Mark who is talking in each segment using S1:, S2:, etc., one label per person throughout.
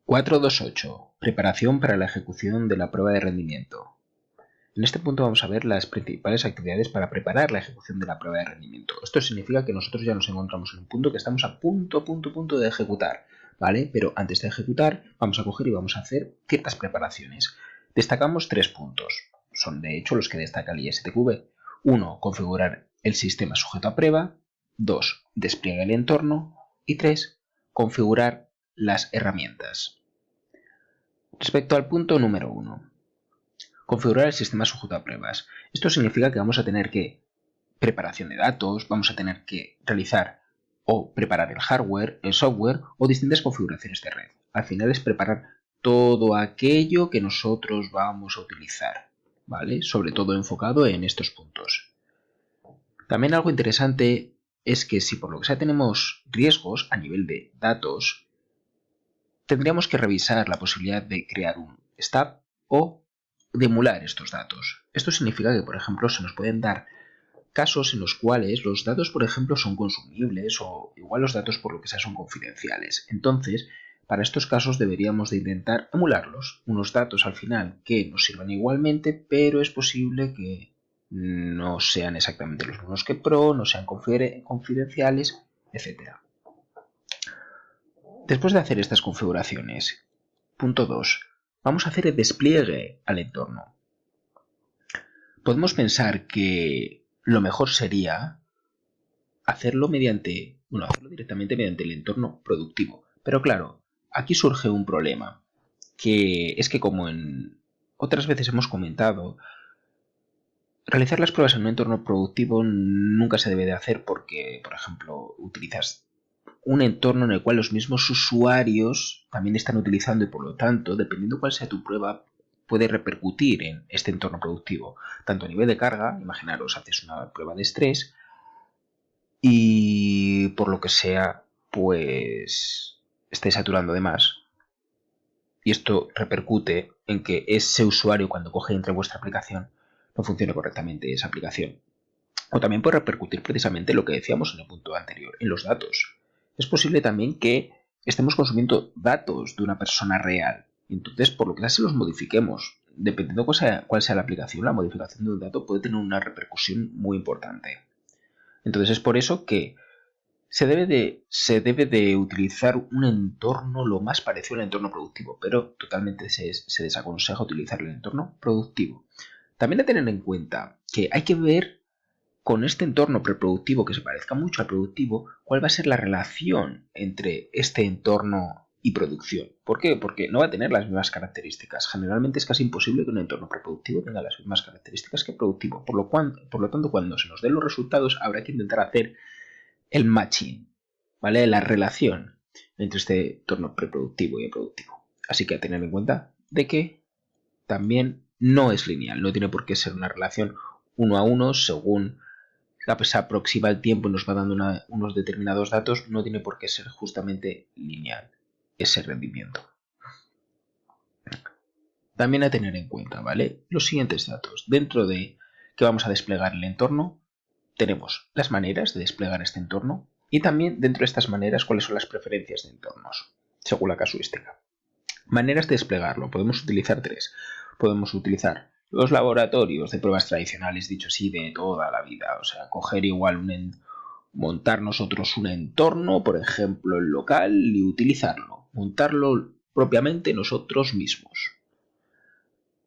S1: 4.2.8. Preparación para la ejecución de la prueba de rendimiento. En este punto vamos a ver las principales actividades para preparar la ejecución de la prueba de rendimiento. Esto significa que nosotros ya nos encontramos en un punto que estamos a punto de ejecutar, ¿vale? Pero antes de ejecutar vamos a coger y vamos a hacer ciertas preparaciones. Destacamos 3 puntos. Son de hecho los que destaca el ISTQB. 1. Configurar el sistema sujeto a prueba. 2. Despliegue el entorno. Y 3. Configurar las herramientas. Respecto al punto número 1. Configurar el sistema sujeto a pruebas. Esto significa que vamos a tener que preparación de datos, vamos a tener que realizar o preparar el hardware, el software o distintas configuraciones de red. Al final es preparar todo aquello que nosotros vamos a utilizar, ¿vale? Sobre todo enfocado en estos puntos. También algo interesante es que si por lo que sea tenemos riesgos a nivel de datos, tendríamos que revisar la posibilidad de crear un stub o de emular estos datos. Esto significa que, por ejemplo, se nos pueden dar casos en los cuales los datos, por ejemplo, son consumibles o igual los datos por lo que sea son confidenciales. Entonces, para estos casos deberíamos de intentar emularlos. Unos datos al final que nos sirvan igualmente, pero es posible que no sean exactamente los mismos que Pro, no sean confidenciales, etc. Después de hacer estas configuraciones, punto 2, vamos a hacer el despliegue al entorno. Podemos pensar que lo mejor sería hacerlo directamente mediante el entorno productivo. Pero claro, aquí surge un problema, que es que como en otras veces hemos comentado, realizar las pruebas en un entorno productivo nunca se debe de hacer porque, por ejemplo, utilizas un entorno en el cual los mismos usuarios también están utilizando y por lo tanto, dependiendo cuál sea tu prueba, puede repercutir en este entorno productivo, tanto a nivel de carga, imaginaros, haces una prueba de estrés y por lo que sea, pues esté saturando de más. Y esto repercute en que ese usuario cuando coge y entra en vuestra aplicación no funcione correctamente esa aplicación. O también puede repercutir precisamente lo que decíamos en el punto anterior, en los datos. Es posible también que estemos consumiendo datos de una persona real. Entonces, por lo que sea, se los modifiquemos. Dependiendo cuál sea la aplicación, la modificación de un dato puede tener una repercusión muy importante. Entonces, es por eso que se debe de utilizar un entorno lo más parecido al entorno productivo, pero totalmente se desaconseja utilizar el entorno productivo. También hay que tener en cuenta que hay que ver con este entorno preproductivo que se parezca mucho al productivo, cuál va a ser la relación entre este entorno y producción. ¿Por qué? Porque no va a tener las mismas características. Generalmente es casi imposible que un entorno preproductivo tenga las mismas características que productivo. Por lo tanto, cuando se nos den los resultados, habrá que intentar hacer el matching, ¿vale? La relación entre este entorno preproductivo y productivo. Así que a tener en cuenta de que también no es lineal, no tiene por qué ser una relación uno a uno según se aproxima el tiempo y nos va dando unos determinados datos, no tiene por qué ser justamente lineal ese rendimiento. También a tener en cuenta, ¿vale? Los siguientes datos. Dentro de que vamos a desplegar el entorno, tenemos las maneras de desplegar este entorno y también dentro de estas maneras cuáles son las preferencias de entornos, según la casuística. Maneras de desplegarlo. Podemos utilizar 3. Podemos utilizar los laboratorios de pruebas tradicionales, dicho así, de toda la vida. O sea, coger igual montar nosotros un entorno, por ejemplo, el local, y utilizarlo. Montarlo propiamente nosotros mismos.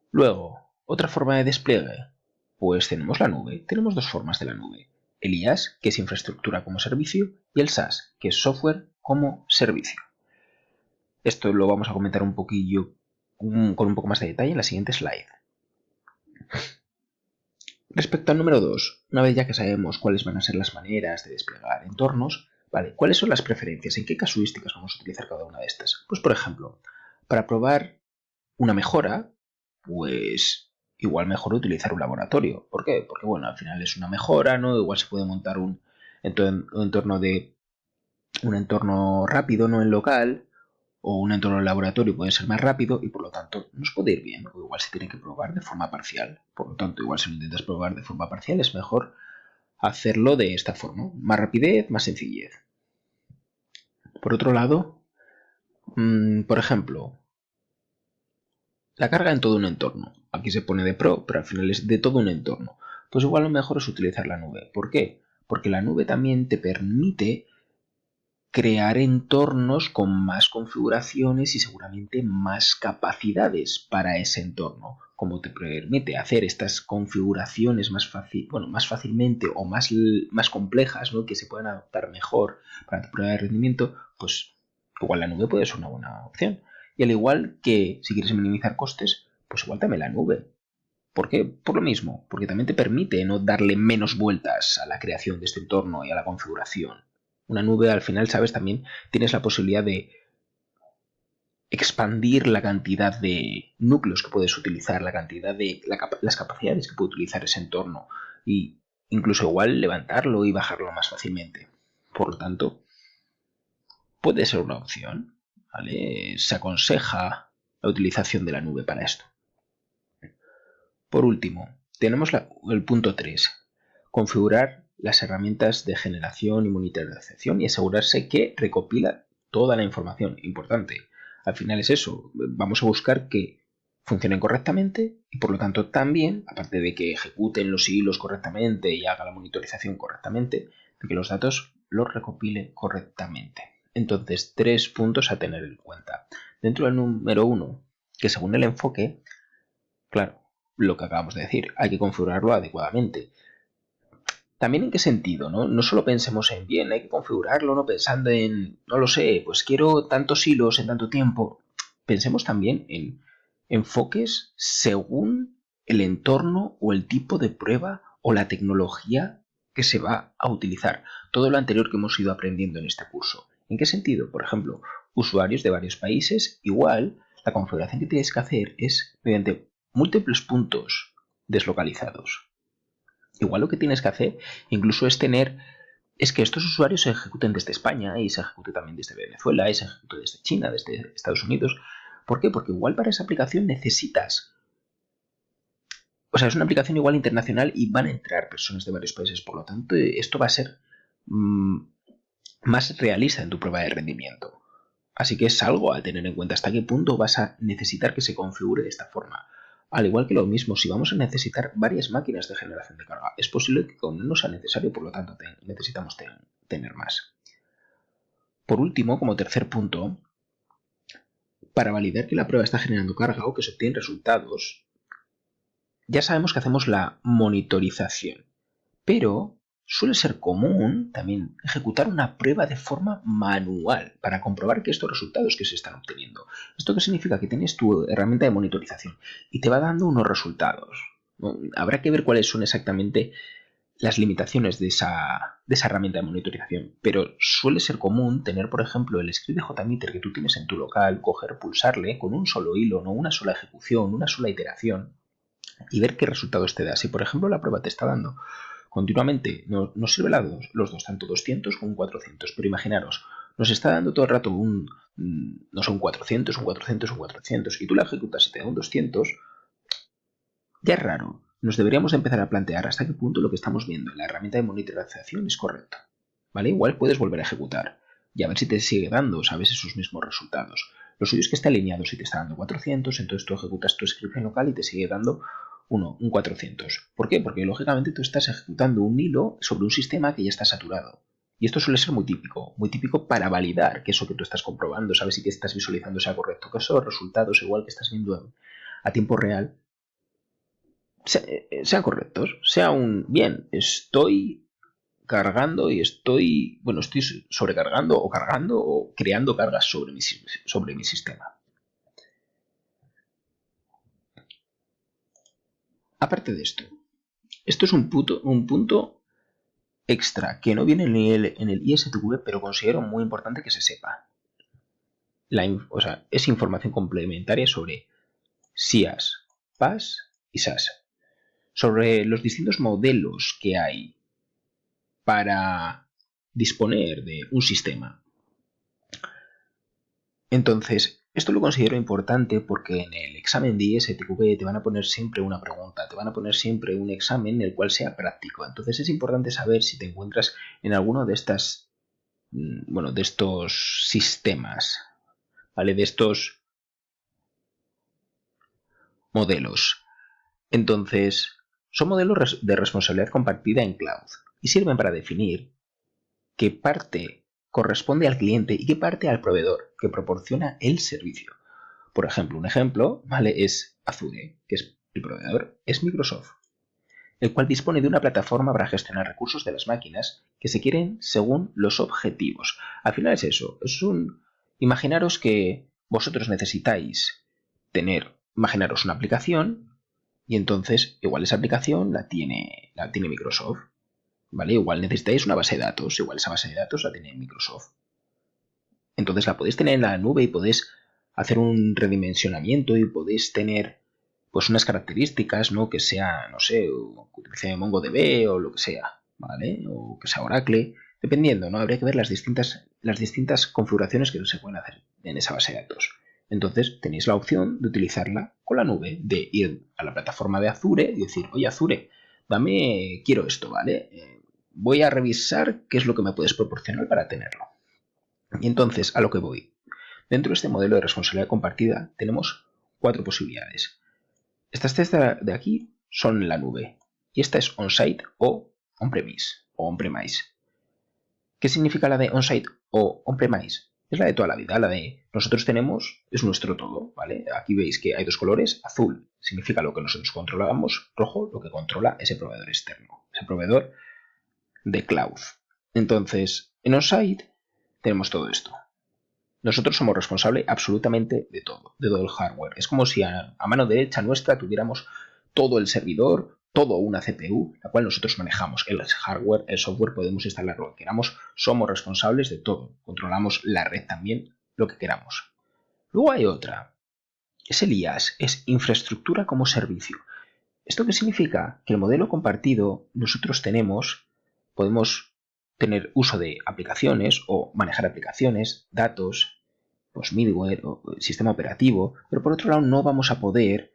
S1: Luego, otra forma de despliegue. Pues tenemos la nube. Tenemos 2 formas de la nube. El IaaS, que es infraestructura como servicio, y el SaaS, que es software como servicio. Esto lo vamos a comentar un poquillo con un poco más de detalle en la siguiente slide. Respecto al número 2, una vez ya que sabemos cuáles van a ser las maneras de desplegar entornos, ¿vale? ¿Cuáles son las preferencias? ¿En qué casuísticas vamos a utilizar cada una de estas? Pues por ejemplo, para probar una mejora, pues igual mejor utilizar un laboratorio. ¿Por qué? Porque bueno, al final es una mejora, ¿no? Igual se puede montar un entorno rápido, ¿no? En local, o un entorno de laboratorio puede ser más rápido y por lo tanto nos puede ir bien, o igual se tiene que probar de forma parcial. Por lo tanto, igual si lo intentas probar de forma parcial es mejor hacerlo de esta forma. Más rapidez, más sencillez. Por otro lado, Por ejemplo, la carga en todo un entorno. Aquí se pone de pro, pero al final es de todo un entorno. Pues igual lo mejor es utilizar la nube. ¿Por qué? Porque la nube también te permite crear entornos con más configuraciones y seguramente más capacidades para ese entorno, como te permite hacer estas configuraciones más fácilmente o más complejas, ¿no? Que se puedan adaptar mejor para tu prueba de rendimiento, pues igual la nube puede ser una buena opción. Y al igual que si quieres minimizar costes, pues igual también la nube. ¿Por qué? Por lo mismo, porque también te permite no darle menos vueltas a la creación de este entorno y a la configuración. Una nube al final, sabes, también tienes la posibilidad de expandir la cantidad de núcleos que puedes utilizar, la cantidad de las capacidades que puede utilizar ese entorno y incluso igual levantarlo y bajarlo más fácilmente. Por lo tanto, puede ser una opción, ¿vale? Se aconseja la utilización de la nube para esto. Por último, tenemos el punto 3. Configurar las herramientas de generación y monitorización y asegurarse que recopila toda la información. Importante. Al final es eso. Vamos a buscar que funcionen correctamente y por lo tanto también, aparte de que ejecuten los hilos correctamente y haga la monitorización correctamente, de que los datos los recopile correctamente. Entonces, 3 puntos a tener en cuenta. Dentro del número 1, que según el enfoque, claro, lo que acabamos de decir, hay que configurarlo adecuadamente. También en qué sentido, ¿no? No solo pensemos en bien, hay que configurarlo, no pensando en, no lo sé, pues quiero tantos hilos en tanto tiempo. Pensemos también en enfoques según el entorno o el tipo de prueba o la tecnología que se va a utilizar. Todo lo anterior que hemos ido aprendiendo en este curso. ¿En qué sentido? Por ejemplo, usuarios de varios países, igual la configuración que tienes que hacer es mediante múltiples puntos deslocalizados. Igual lo que tienes que hacer incluso es que estos usuarios se ejecuten desde España y se ejecute también desde Venezuela y se ejecute desde China, desde Estados Unidos. ¿Por qué? Porque igual para esa aplicación necesitas, o sea, es una aplicación igual internacional y van a entrar personas de varios países, por lo tanto esto va a ser mmm, más realista en tu prueba de rendimiento. Así que es algo a tener en cuenta hasta qué punto vas a necesitar que se configure de esta forma. Al igual que lo mismo, si vamos a necesitar varias máquinas de generación de carga, es posible que con no sea necesario, por lo tanto necesitamos tener más. Por último, como tercer punto, para validar que la prueba está generando carga o que se obtienen resultados, ya sabemos que hacemos la monitorización, pero suele ser común también ejecutar una prueba de forma manual para comprobar que estos resultados que se están obteniendo. ¿Esto qué significa? Que tienes tu herramienta de monitorización y te va dando unos resultados, ¿no? Habrá que ver cuáles son exactamente las limitaciones de esa herramienta de monitorización, pero suele ser común tener, por ejemplo, el script de JMeter que tú tienes en tu local, coger, pulsarle con un solo hilo, no una sola ejecución, una sola iteración, y ver qué resultados te da. Si, por ejemplo, la prueba te está dando continuamente, nos sirve los dos, tanto 200 como un 400, pero imaginaros, nos está dando todo el rato no sé, un 400, un 400, un 400, y tú la ejecutas y te da un 200, ya es raro. Nos deberíamos empezar a plantear hasta qué punto lo que estamos viendo en la herramienta de monitorización es correcto. ¿Vale? Igual puedes volver a ejecutar y a ver si te sigue dando, ¿sabes? Esos mismos resultados. Lo suyo es que esté alineado. Si te está dando 400, entonces tú ejecutas tu script en local y te sigue dando un 400. ¿Por qué? Porque lógicamente tú estás ejecutando un hilo sobre un sistema que ya está saturado. Y esto suele ser muy típico para validar que eso que tú estás comprobando, sabes si que estás visualizando sea correcto, que esos resultados, igual que estás viendo a tiempo real, sean correctos, sea un bien, estoy cargando y estoy sobrecargando o cargando o creando cargas sobre mi sistema. Aparte de esto es un punto extra que no viene en el ISTQB, pero considero muy importante que se sepa. Es información complementaria sobre SIAS, PAS y SAS. Sobre los distintos modelos que hay para disponer de un sistema. Entonces, esto lo considero importante porque en el examen de ISTQB te van a poner siempre una pregunta, te van a poner siempre un examen en el cual sea práctico. Entonces es importante saber si te encuentras en alguno de estos sistemas ¿vale? De estos modelos. Entonces, son modelos de responsabilidad compartida en cloud y sirven para definir qué parte corresponde al cliente y qué parte al proveedor que proporciona el servicio. Por ejemplo, un ejemplo, ¿vale? Es Azure, que es el proveedor, es Microsoft, el cual dispone de una plataforma para gestionar recursos de las máquinas que se quieren según los objetivos. Al final es eso, imaginaros que vosotros necesitáis imaginaros una aplicación y entonces igual esa aplicación la tiene Microsoft, ¿vale? Igual necesitáis una base de datos, igual esa base de datos la tiene Microsoft. Entonces la podéis tener en la nube y podéis hacer un redimensionamiento y podéis tener pues unas características, ¿no? Que sea, no sé, que utilice MongoDB o lo que sea, ¿vale? O que sea Oracle, dependiendo, ¿no? Habría que ver las distintas configuraciones que se pueden hacer en esa base de datos. Entonces tenéis la opción de utilizarla con la nube, de ir a la plataforma de Azure y decir, oye Azure, quiero esto, ¿vale? Voy a revisar qué es lo que me puedes proporcionar para tenerlo. Y entonces, a lo que voy. Dentro de este modelo de responsabilidad compartida tenemos 4 posibilidades. Estas 3 de aquí son en la nube y esta es on-site o on-premise o on-premise. ¿Qué significa la de on-site o on-premise? Es la de toda la vida, la de nosotros tenemos, es nuestro todo, ¿vale? Aquí veis que hay 2 colores, azul significa lo que nosotros controlamos, rojo lo que controla ese proveedor externo, ese proveedor de cloud. Entonces, en on-site tenemos todo esto. Nosotros somos responsables absolutamente de todo el hardware. Es como si a mano derecha nuestra tuviéramos todo el servidor, toda una CPU, la cual nosotros manejamos. El hardware, el software, podemos instalar lo que queramos. Somos responsables de todo. Controlamos la red también, lo que queramos. Luego hay otra. Es el IaaS, es infraestructura como servicio. ¿Esto qué significa? Que el modelo compartido nosotros podemos tener uso de aplicaciones o manejar aplicaciones, datos, pues middleware o sistema operativo, pero por otro lado no vamos a poder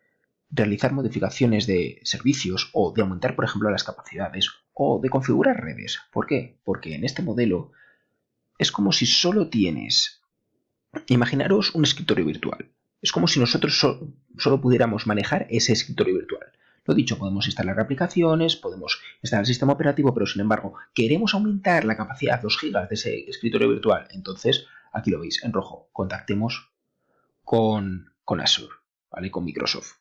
S1: realizar modificaciones de servicios o de aumentar, por ejemplo, las capacidades o de configurar redes. ¿Por qué? Porque en este modelo es como si solo tienes, imaginaros un escritorio virtual. Es como si nosotros solo pudiéramos manejar ese escritorio virtual. Lo dicho, podemos instalar aplicaciones, podemos instalar el sistema operativo, pero sin embargo, queremos aumentar la capacidad, los gigas de ese escritorio virtual. Entonces, aquí lo veis en rojo, contactemos con Azure, ¿vale? Con Microsoft.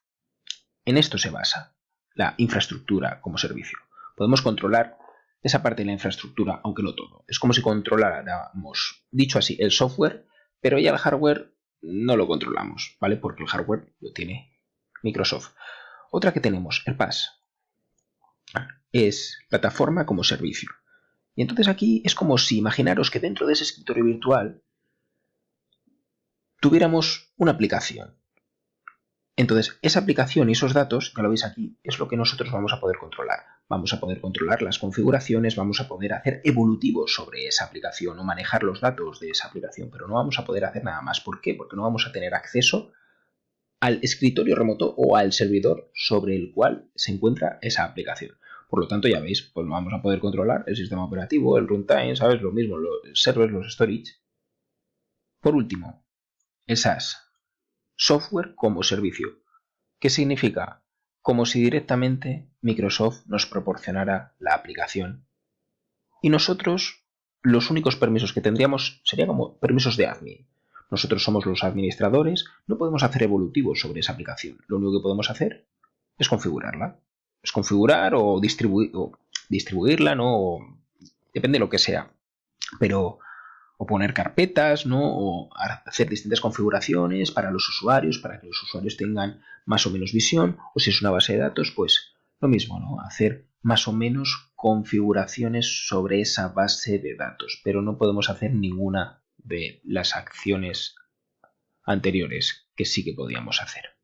S1: En esto se basa la infraestructura como servicio. Podemos controlar esa parte de la infraestructura, aunque no todo. Es como si controláramos, dicho así, el software, pero ya el hardware no lo controlamos, ¿vale? Porque el hardware lo tiene Microsoft. Otra que tenemos, el PaaS, es plataforma como servicio. Y entonces aquí es como si imaginaros que dentro de ese escritorio virtual tuviéramos una aplicación. Entonces, esa aplicación y esos datos, ya lo veis aquí, es lo que nosotros vamos a poder controlar. Vamos a poder controlar las configuraciones, vamos a poder hacer evolutivos sobre esa aplicación o manejar los datos de esa aplicación, pero no vamos a poder hacer nada más. ¿Por qué? Porque no vamos a tener acceso al escritorio remoto o al servidor sobre el cual se encuentra esa aplicación. Por lo tanto, ya veis, pues no vamos a poder controlar el sistema operativo, el runtime, ¿sabes? Lo mismo, los servers, los storage. Por último, el SaaS, software como servicio. ¿Qué significa? Como si directamente Microsoft nos proporcionara la aplicación y nosotros los únicos permisos que tendríamos serían como permisos de admin. Nosotros somos los administradores, no podemos hacer evolutivos sobre esa aplicación. Lo único que podemos hacer es configurarla. Es configurar o distribuirla, ¿no? Depende de lo que sea. Pero o poner carpetas, ¿no? O hacer distintas configuraciones para los usuarios, para que los usuarios tengan más o menos visión, o si es una base de datos, pues lo mismo, ¿no? Hacer más o menos configuraciones sobre esa base de datos, pero no podemos hacer ninguna de las acciones anteriores que sí que podíamos hacer.